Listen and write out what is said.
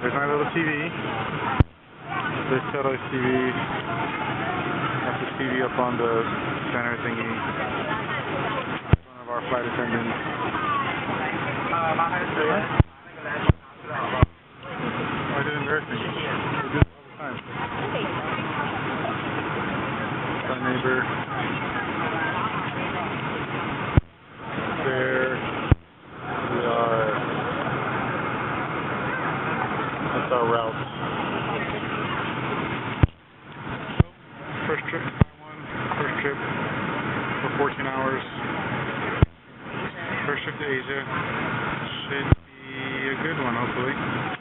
There's my little TV. This satellite TV. Got the TV up on the center thingy. One of our flight attendants. I did embarrassing. We do it all the time. My neighbor. There we are. That's our route. First trip to Taiwan. First trip for 14 hours. First trip to Asia. Should be a good one, hopefully.